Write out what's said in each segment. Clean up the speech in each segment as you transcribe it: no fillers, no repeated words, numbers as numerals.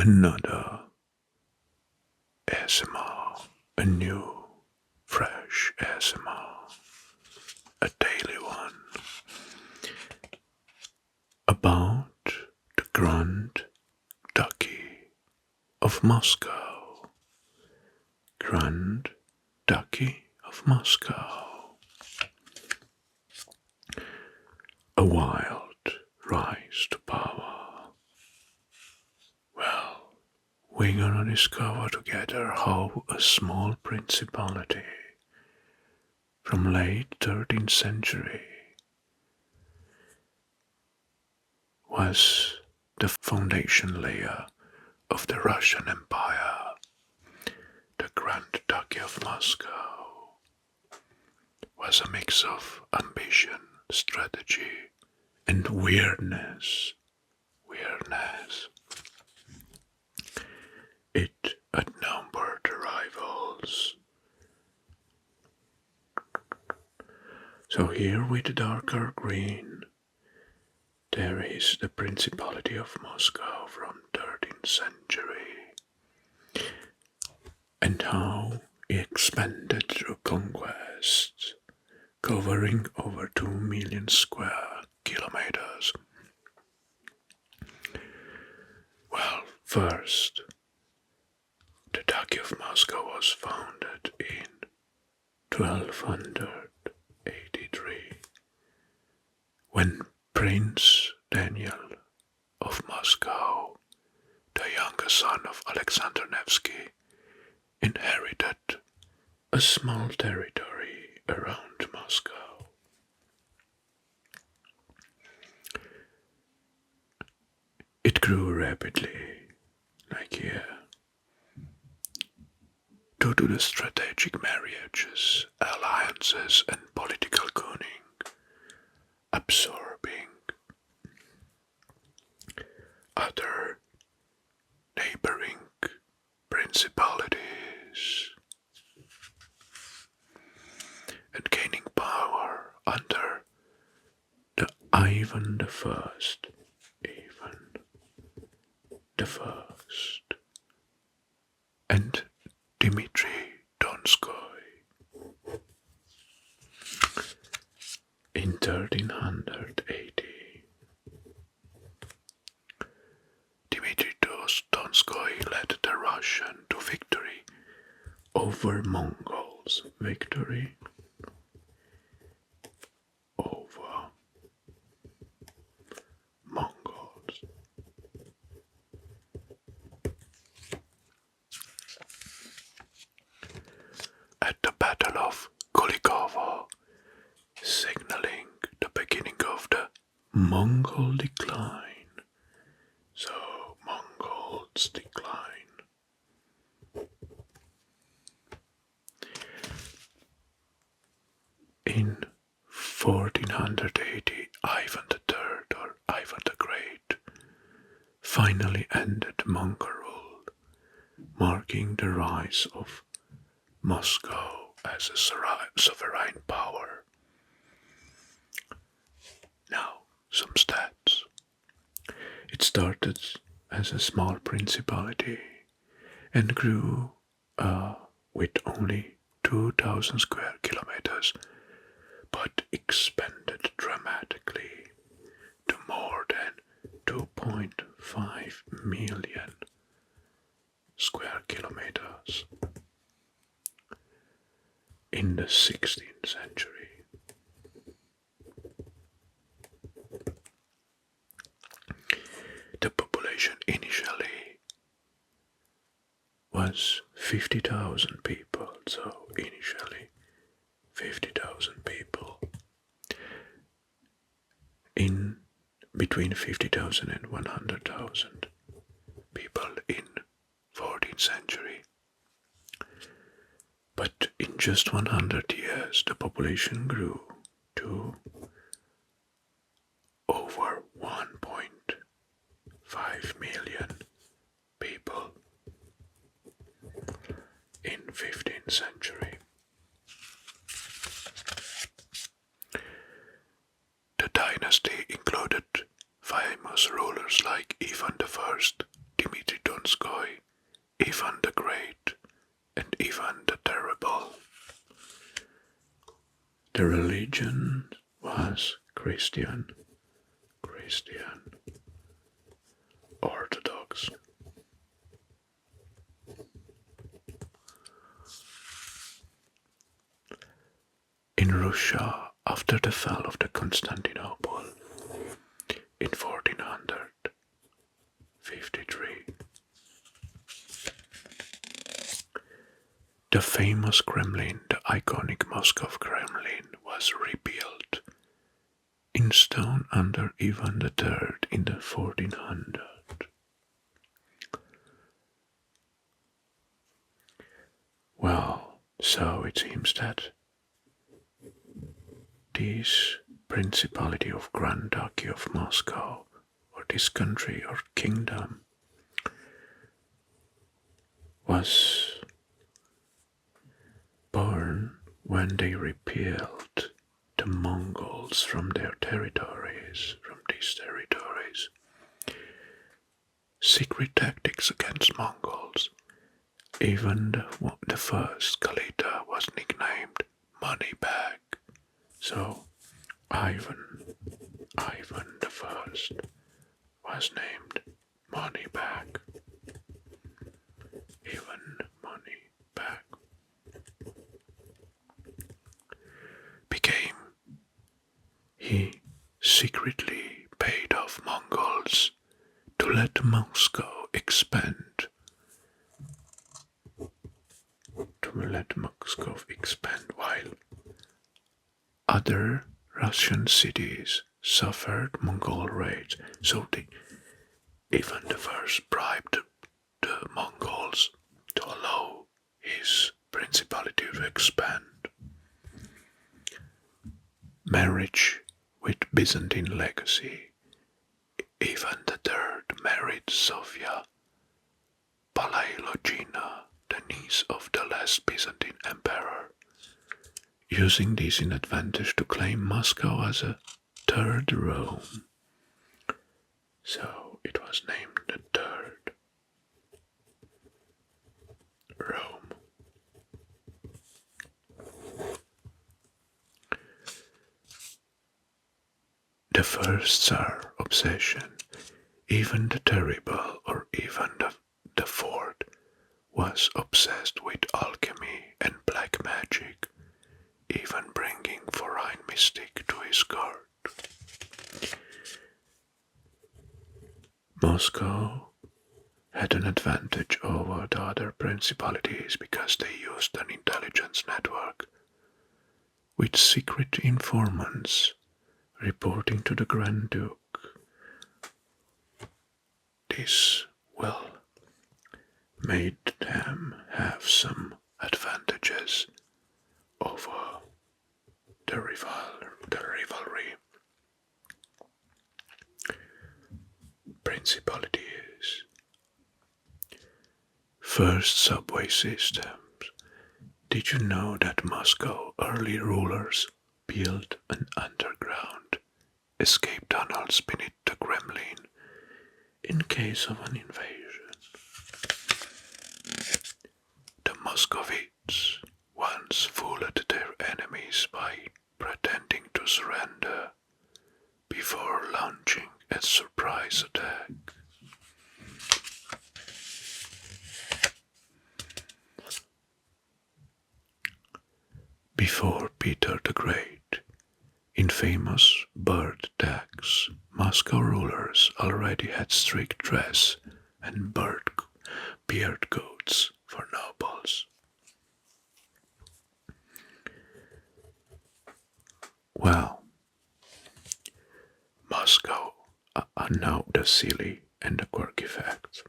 another ASMR, a new, fresh ASMR, a daily one, about the Grand Duchy of Moscow. Grand Duchy of Moscow. A wild rise to power. Well, we're gonna discover together how a small principality from late 13th century was the foundation layer of the Russian Empire. The Grand Duchy of Moscow was a mix of ambition, strategy, and weirdness. It outnumbered rivals. So here with the darker green, there is the Principality of Moscow from 13th century, and how it expanded through conquest, covering over 2 million square kilometers. Well, first, the Duchy of Moscow was founded in 1283 when Prince Daniel of Moscow, the younger son of Alexander Nevsky, inherited a small territory around Moscow. It grew rapidly, like here, due to the strategic marriages, alliances, and political cunning, absorbing other neighboring principalities and gaining power under the Ivan the First. And Dmitry Donskoy. In 1380, Dmitry Donskoy led the Russian to victory over Mongols. At the Battle of Kulikovo, signaling the beginning of the Mongol decline. So, Mongols decline. In 1480, Ivan III, or Ivan the Great, finally ended Mongol rule, marking the rise of Moscow as a sovereign power. Now, some stats. It started as a small principality and grew with only 2,000 square kilometers, but expanded dramatically to more than 2.5 million square kilometers in the 16th century. The population initially was 50,000 people, so initially 50,000 people. In between 50,000 and 100,000 people in 14th century. But in just 100 years, the population grew to over 1.5 million people in 15th century. The dynasty included famous rulers like Ivan I, Dmitry Donskoy, Ivan the Great, and Ivan the Terrible. The religion was Christian Orthodox. In Russia, after the fall of the Constantinople in 1453, the famous Kremlin, the iconic Moscow Kremlin, was rebuilt in stone under Ivan III in the 1400s. Well, so it seems that this Principality of Grand Duchy of Moscow, or this country or kingdom, was born when they repelled the Mongols from their territories, from these territories. Secret tactics against Mongols. Even the first Kalita was nicknamed Money Bag. So Ivan the First was named Money Bag. Even Money Bag he secretly paid off Mongols to let Moscow expand. While other Russian cities suffered Mongol raids. So Ivan the First bribed the Mongols to allow his principality to expand. Marriage with Byzantine legacy. Ivan III married Sofia Palaiologina, the niece of the last Byzantine emperor, using this in advantage to claim Moscow as a third Rome. So it was named the Third Rome. The first Tsar obsession, Ivan the Terrible or Ivan the Fourth, was obsessed with alchemy and black magic, even bringing foreign mystic to his court. Moscow had an advantage over the other principalities because they used an intelligence network with secret informants reporting to the Grand Duke. This, made them have some advantages over the rivalry principalities. First subway systems. Did you know that Moscow early rulers built an underground escape tunnels beneath the Kremlin in case of an invasion? The Muscovites once fooled their enemies by pretending to surrender before launching a surprise attack. Before Peter the Great, in famous bird attacks, Moscow rulers already had strict dress and beard coats for nobles. Well, Moscow are now the silly and the quirky facts.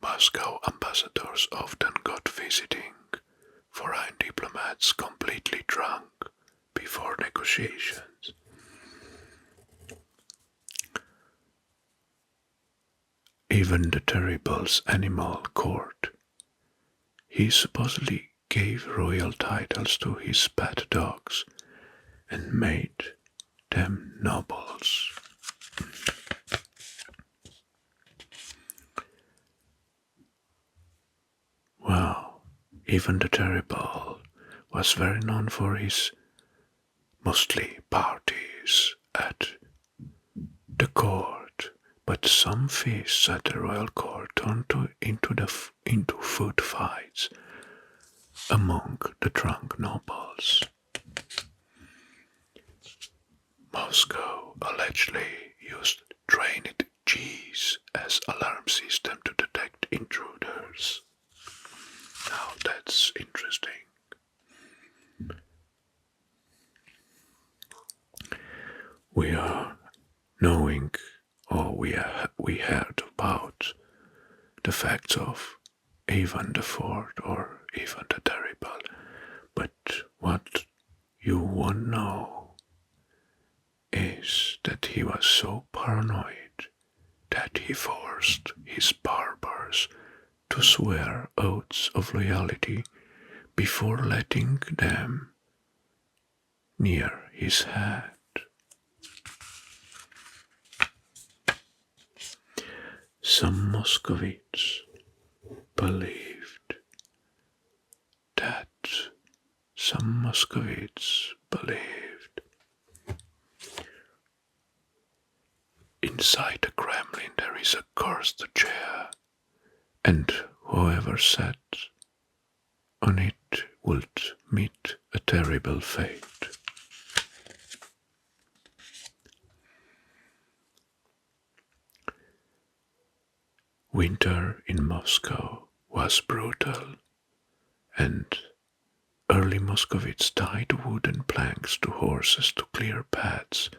Moscow ambassadors often got visiting foreign diplomats completely drunk before negotiations. Even the Terrible's animal court. He supposedly gave royal titles to his pet dogs and made them nobles. Even the Terrible was very known for his mostly parties at the court, but some feasts at the royal court turned into food fights among the drunk nobles. Moscow allegedly used drained cheese as alarm system to detect intruders. Now that's interesting. We are knowing, or we heard about the facts of Ivan the Fourth or Ivan the Terrible, but what you won't know is that he was so paranoid that he forced his barbers to swear oaths of loyalty before letting them near his head. Some Muscovites believed that inside the Kremlin there is a cursed chair, and whoever sat on it would meet a terrible fate. Winter in Moscow was brutal, and early Muscovites tied wooden planks to horses to clear paths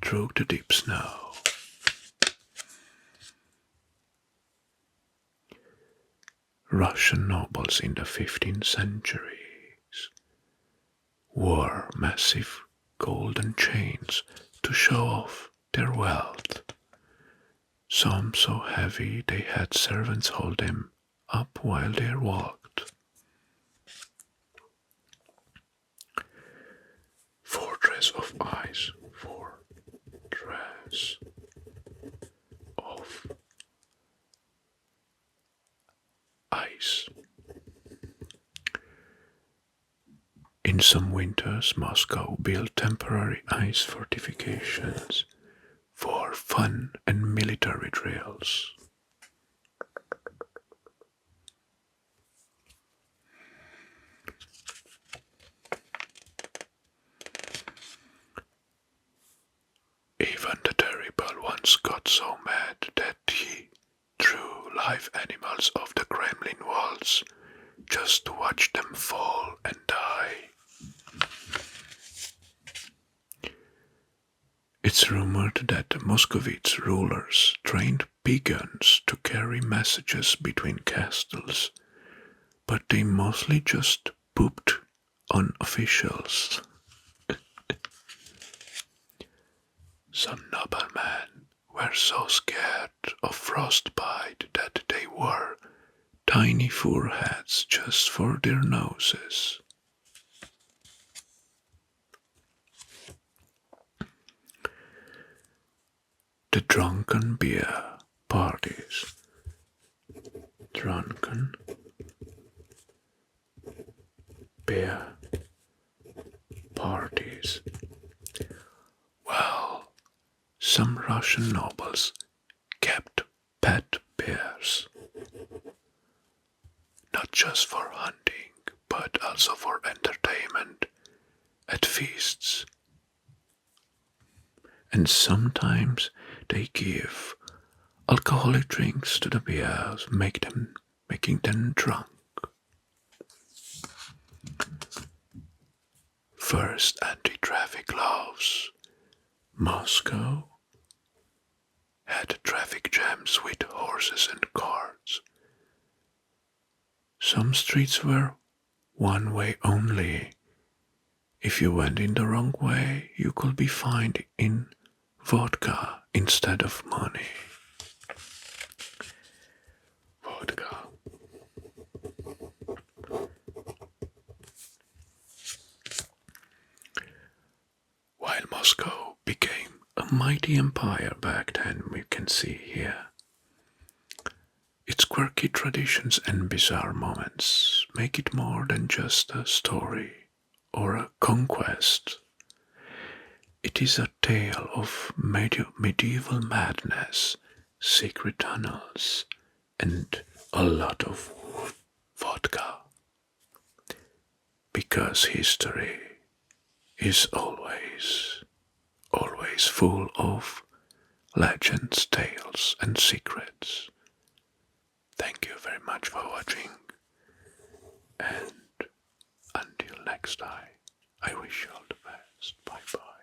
through the deep snow. Russian nobles in the 15th century wore massive golden chains to show off their wealth. Some so heavy they had servants hold them up while they walked. Fortress of ice. Fortress of ice. In some winters, Moscow built temporary ice fortifications for fun and military drills. Ivan the Terrible once got so mad that he threw live animals off the Kremlin walls just to watch them fall and die. It's rumored that the Muscovite rulers trained pigeons to carry messages between castles, but they mostly just pooped on officials. Some noblemen were so scared of frostbite that they wore tiny fur hats just for their noses. The drunken beer parties. Drunken beer parties. Well, some Russian nobles kept pet bears, not just for hunting, but also for entertainment at feasts. And sometimes they give alcoholic drinks to the bears, making them drunk. First anti-traffic laws. Moscow had traffic jams with horses and carts. Some streets were one way only. If you went in the wrong way, you could be fined in vodka instead of money. Vodka. While Moscow became a mighty empire back then, we can see here, its quirky traditions and bizarre moments make it more than just a story or a conquest. It is a tale of medieval madness, secret tunnels, and a lot of vodka. Because history is always full of legends, tales, and secrets. Thank you very much for watching, and until next time, I wish you all the best. Bye bye.